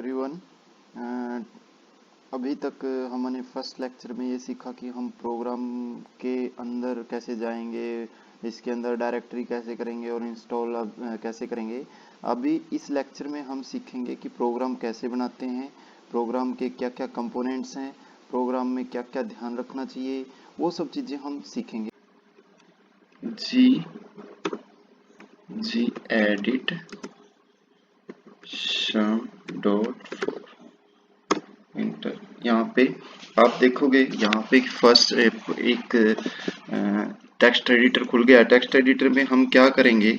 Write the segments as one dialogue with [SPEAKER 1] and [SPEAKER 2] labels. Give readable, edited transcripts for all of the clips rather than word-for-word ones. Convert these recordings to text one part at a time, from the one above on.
[SPEAKER 1] Everyone. अभी तक हमने फर्स्ट लेक्चर में ये सीखा कि हम प्रोग्राम के अंदर कैसे जाएंगे, इसके अंदर डायरेक्टरी कैसे करेंगे और इंस्टॉल कैसे करेंगे। अभी इस लेक्चर में हम सीखेंगे कि प्रोग्राम कैसे बनाते हैं, प्रोग्राम के क्या क्या कंपोनेंट्स हैं, प्रोग्राम में क्या क्या ध्यान रखना चाहिए, वो सब चीज़ें हम सीखेंगे।
[SPEAKER 2] जी एडिट सम डॉट इंटर। यहाँ पे आप देखोगे, यहाँ पे फर्स्ट एक टेक्स्ट एडिटर खुल गया। टेक्स्ट एडिटर में हम क्या करेंगे,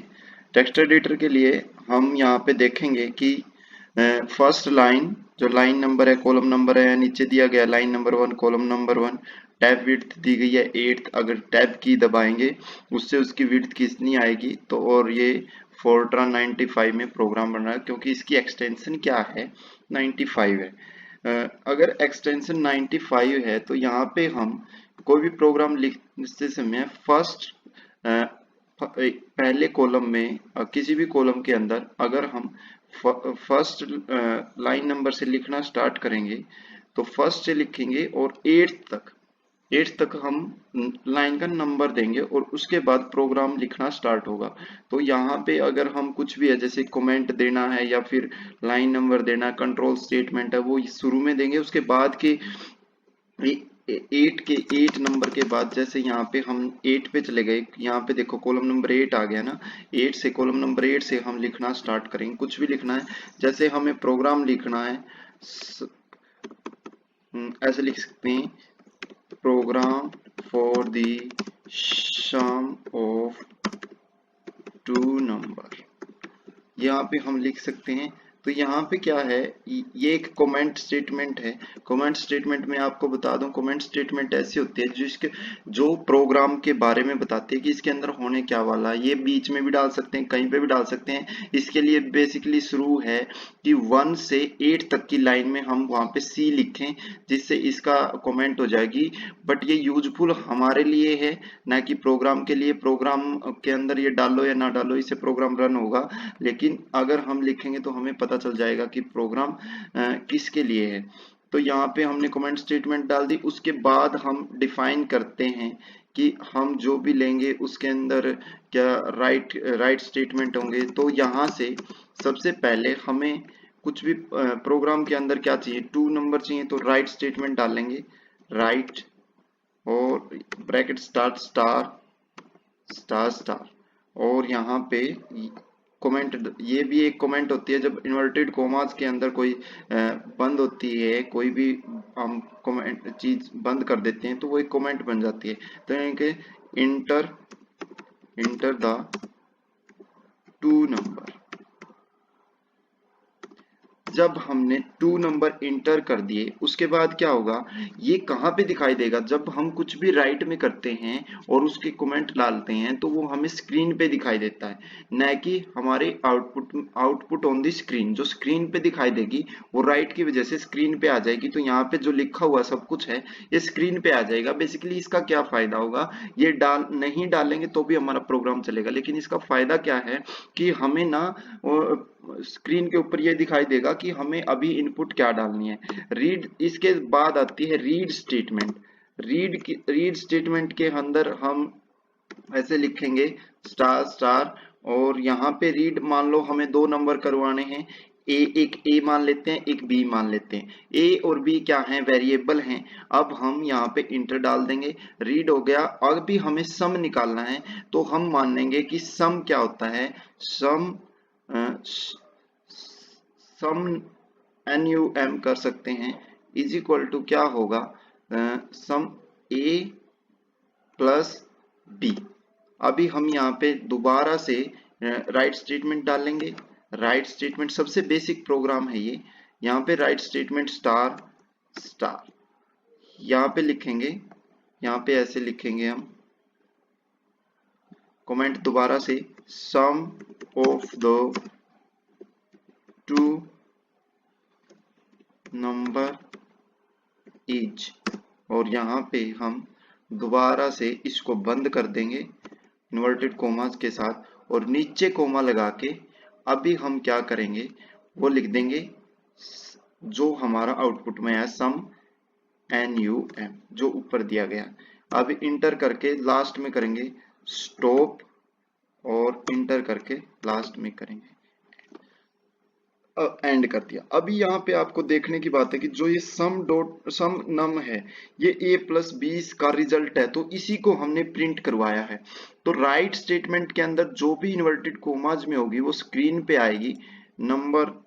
[SPEAKER 2] टेक्स्ट एडिटर के लिए हम यहाँ पे देखेंगे कि फर्स्ट लाइन जो लाइन नंबर है, कॉलम नंबर है, नीचे दिया गया line number 1 column number 1, tab width दी गई है 8। अगर टैब की दबाएंगे उससे उसकी विड्थ कितनी आएगी, तो और ये फोर्ट्रान 95 में प्रोग्राम बन रहा है क्योंकि इसकी एक्सटेंशन क्या है, 95 है। अगर एक्सटेंशन 95 है तो यहाँ पे हम कोई भी प्रोग्राम लिखते समय फर्स्ट पहले कॉलम में किसी भी कॉलम के अंदर अगर हम फर्स्ट लाइन नंबर से लिखना स्टार्ट करेंगे तो फर्स्ट से लिखेंगे और 8th तक हम लाइन का नंबर देंगे और उसके बाद प्रोग्राम लिखना स्टार्ट होगा। तो यहाँ पे अगर हम कुछ भी है जैसे कमेंट देना है या फिर लाइन नंबर देना है, कंट्रोल स्टेटमेंट है, वो शुरू में देंगे। उसके बाद के 8 नंबर के बाद जैसे यहाँ पे हम 8 पे चले गए, यहाँ पे देखो कॉलम नंबर 8 आ गया ना, 8 से कॉलम नंबर 8 से हम लिखना स्टार्ट करेंगे। कुछ भी लिखना है, जैसे हमें प्रोग्राम लिखना है ऐसे लिख सकते हैं, program for the sum of 2 number, यहाँ पे हम लिख सकते हैं। तो यहाँ पे क्या है, ये एक कमेंट स्टेटमेंट है। कमेंट स्टेटमेंट में आपको बता दूं, कमेंट स्टेटमेंट ऐसी होती है जिसके जो प्रोग्राम के बारे में बताती है कि इसके अंदर होने क्या वाला है। ये बीच में भी डाल सकते हैं, कहीं पे भी डाल सकते हैं। इसके लिए बेसिकली शुरू है कि 1 से 8 तक की लाइन में हम वहां पे सी लिखें जिससे इसका कमेंट हो जाएगी। बट ये यूजफुल हमारे लिए है, ना कि प्रोग्राम के लिए। प्रोग्राम के अंदर ये डालो या ना डालो, इससे प्रोग्राम रन होगा, लेकिन अगर हम लिखेंगे तो हमें पता चल जाएगा कि प्रोग्राम किसके लिए है। तो यहाँ पे हमने कमेंट स्टेटमेंट डाल दी। उसके बाद हम डिफाइन करते हैं कि हम जो भी लेंगे उसके अंदर क्या राइट स्टेटमेंट होंगे। तो यहाँ से सबसे पहले हमें कुछ भी प्रोग्राम के अंदर क्या चाहिए, 2 नंबर चाहिए, तो राइट स्टेटमेंट डालेंगे, राइट और bracket start star star star. और यहाँ पे कमेंट, ये भी एक कमेंट होती है जब इन्वर्टेड कोमास के अंदर कोई बंद होती है, कोई भी हम कमेंट चीज बंद कर देते हैं तो वो एक कमेंट बन जाती है। तो यानी कि इंटर द 2 नंबर। जब हमने 2 नंबर इंटर कर दिए उसके बाद क्या होगा, ये कहाँ पे दिखाई देगा, जब हम कुछ भी राइट में करते हैं और उसके कमेंट डालते हैं तो वो हमें स्क्रीन पे दिखाई देता है, न कि हमारे आउटपुट ऑन द स्क्रीन। जो स्क्रीन पे दिखाई देगी वो राइट की वजह से स्क्रीन पे आ जाएगी। तो यहाँ पे जो लिखा हुआ सब कुछ है ये स्क्रीन पे आ जाएगा। बेसिकली इसका क्या फायदा होगा, ये नहीं डालेंगे तो भी हमारा प्रोग्राम चलेगा, लेकिन इसका फायदा क्या है कि हमें ना स्क्रीन के ऊपर ये दिखाई देगा कि हमें अभी इनपुट क्या डालनी है। रीड, इसके बाद आती है रीड स्टेटमेंट। रीड स्टेटमेंट के अंदर हम ऐसे लिखेंगे स्टार स्टार, और यहाँ पे रीड मान लो हमें 2 नंबर करवाने हैं, एक ए मान लेते हैं, एक बी मान लेते हैं। ए और बी क्या हैं, वेरिएबल हैं। अब हम यहाँ पे इंटर डाल देंगे, रीड हो गया। अब भी हमें सम निकालना है तो हम मान लेंगे कि सम क्या होता है, सम सम NUM कर सकते हैं, इज इक्वल टू क्या होगा, सम ए प्लस बी। अभी हम यहाँ पे दोबारा से राइट स्टेटमेंट डालेंगे। राइट स्टेटमेंट सबसे बेसिक प्रोग्राम है ये। यहाँ पे राइट स्टेटमेंट स्टार स्टार यहाँ पे लिखेंगे, यहाँ पे ऐसे लिखेंगे हम कमेंट दोबारा से, सम ऑफ द 2 नंबर इज, और यहाँ पे हम दोबारा से इसको बंद कर देंगे इन्वर्टेड कोमास के साथ, और नीचे कोमा लगा के अभी हम क्या करेंगे वो लिख देंगे जो हमारा आउटपुट में है सम NUM जो ऊपर दिया गया। अब इंटर करके लास्ट में करेंगे स्टॉप और इंटर करके लास्ट में करेंगे एंड कर दिया। अभी यहाँ पे आपको देखने की बात है कि जो ये सम नम है ये a+b का रिजल्ट है, तो इसी को हमने प्रिंट करवाया है। तो राइट स्टेटमेंट के अंदर जो भी इन्वर्टेड कोमाज में होगी वो स्क्रीन पे आएगी, नंबर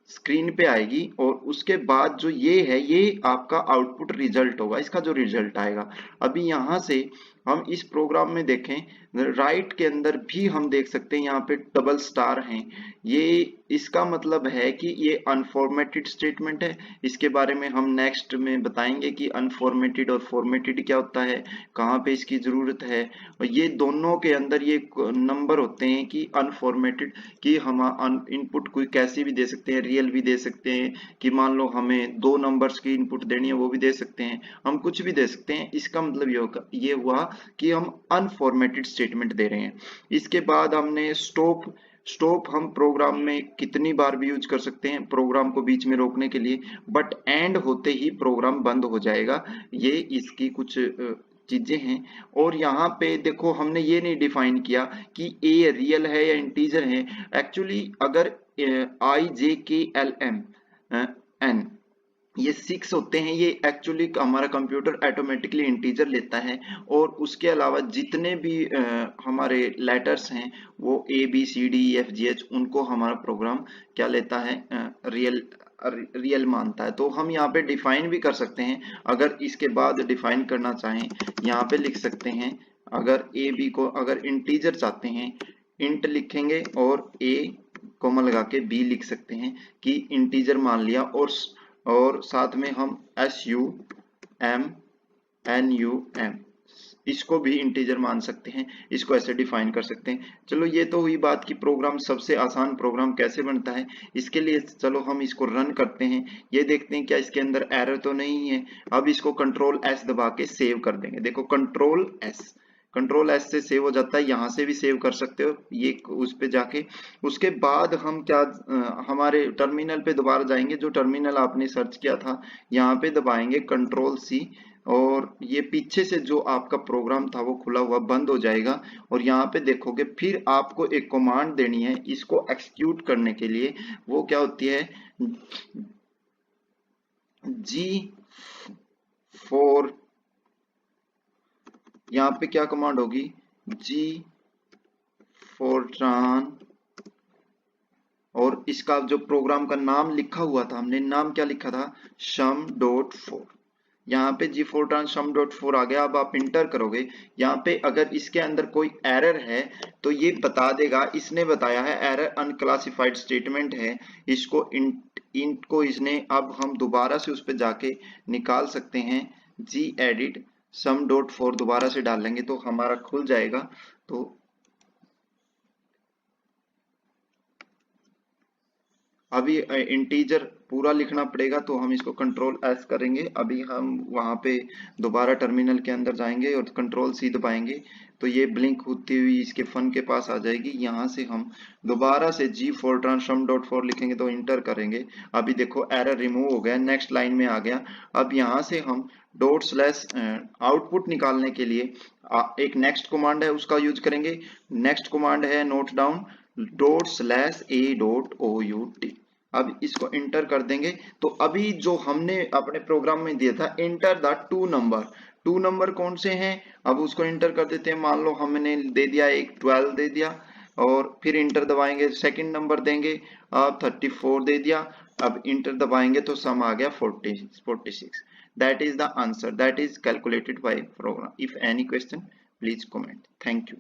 [SPEAKER 2] स्क्रीन पे आएगी, और उसके बाद जो ये है ये आपका आउटपुट रिजल्ट होगा, इसका जो रिजल्ट आएगा। अभी यहाँ से हम इस प्रोग्राम में देखें, राइट के अंदर भी हम देख सकते हैं यहाँ पे डबल स्टार हैं, ये इसका मतलब है कि ये अनफॉर्मेटेड स्टेटमेंट है। इसके बारे में हम नेक्स्ट में बताएंगे कि अनफॉर्मेटेड और फॉर्मेटेड क्या होता है, कहाँ पे इसकी जरूरत है। और ये दोनों के अंदर ये नंबर होते हैं कि अनफॉर्मेटेड कि हम इनपुट कोई कैसी भी दे सकते हैं, रियल भी दे सकते हैं, कि मान लो हमें 2 नंबर्स की इनपुट देनी है वो भी दे सकते हैं, हम कुछ भी दे सकते हैं। इसका मतलब ये हुआ कि हम अनफॉर्मेटेड स्टेटमेंट दे रहे हैं। इसके बाद हमने स्टॉप हम प्रोग्राम में कितनी बार भी यूज कर सकते हैं प्रोग्राम को बीच में रोकने के लिए, बट एंड होते ही प्रोग्राम बंद हो जाएगा। ये इसकी कुछ चीजें हैं। और यहाँ पे देखो हमने ये नहीं डिफाइन किया कि ए रियल है या इंटीजर है। एक्चुअली अगर IJKLM N ये 6 होते हैं, ये एक्चुअली हमारा कंप्यूटर ऑटोमेटिकली इंटीजर लेता है, और उसके अलावा जितने भी हमारे लेटर्स हैं वो ABCDEFGH उनको हमारा प्रोग्राम क्या लेता है, रियल मानता है। तो हम यहाँ पे डिफाइन भी कर सकते हैं, अगर इसके बाद डिफाइन करना चाहें यहाँ पे लिख सकते हैं। अगर AB को अगर इंटीजर चाहते हैं इंट लिखेंगे और A कोमा लगा के B लिख सकते हैं कि इंटीजर मान लिया, और साथ में हम SUMNUM इसको भी इंटीजर मान सकते हैं, इसको ऐसे डिफाइन कर सकते हैं। चलो ये तो हुई बात कि प्रोग्राम सबसे आसान प्रोग्राम कैसे बनता है। इसके लिए चलो हम इसको रन करते हैं, ये देखते हैं क्या इसके अंदर एरर तो नहीं है। अब इसको कंट्रोल S दबा के सेव कर देंगे। देखो कंट्रोल S से सेव हो जाता है, यहाँ से भी सेव कर सकते हो ये उस पे जाके। उसके बाद हम क्या हमारे टर्मिनल पे दोबारा जाएंगे, जो टर्मिनल आपने सर्च किया था यहाँ पे दबाएंगे कंट्रोल C, और ये पीछे से जो आपका प्रोग्राम था वो खुला हुआ बंद हो जाएगा। और यहाँ पे देखोगे फिर आपको एक कमांड देनी है इसको एक्सिक्यूट करने के लिए, वो क्या होती है G4, यहाँ पे क्या कमांड होगी G4tran, और इसका जो प्रोग्राम का नाम लिखा हुआ था हमने नाम क्या लिखा था sum.4, यहाँ पे G4tran sum.4 आ गया। अब आप इंटर करोगे, यहाँ पे अगर इसके अंदर कोई एरर है तो ये बता देगा, इसने बताया है एरर अनक्लासिफाइड स्टेटमेंट है, इसको इंट को इसने, अब हम दोबारा से उस पर जाके निकाल सकते हैं gedit sum.4 दोबारा से डाल लेंगे तो हमारा खुल जाएगा। तो अभी इंटीजर पूरा लिखना पड़ेगा तो हम इसको कंट्रोल S करेंगे। अभी हम वहां पे दोबारा टर्मिनल के अंदर जाएंगे और कंट्रोल C दबाएंगे तो ये ब्लिंक होती हुई इसके फन के पास आ जाएगी। यहाँ से हम दोबारा से G4tran sum.4 लिखेंगे तो इंटर करेंगे। अभी देखो एरर रिमूव हो गया, नेक्स्ट लाइन में आ गया। अब यहाँ से हम डॉट स्लैश आउटपुट निकालने के लिए एक नेक्स्ट कमांड है उसका यूज करेंगे। नेक्स्ट कमांड है नोट डाउन ./a.out। अब इसको इंटर कर देंगे तो अभी जो हमने अपने प्रोग्राम में दिया था इंटर द 2 नंबर कौन से हैं, अब उसको इंटर कर देते हैं। मान लो हमने दे दिया एक 12 दे दिया, और फिर इंटर दबाएंगे सेकंड नंबर देंगे, अब 34 दे दिया, अब इंटर दबाएंगे तो सम आ गया 46। That is the answer that is calculated by program. If any question please comment. Thank you.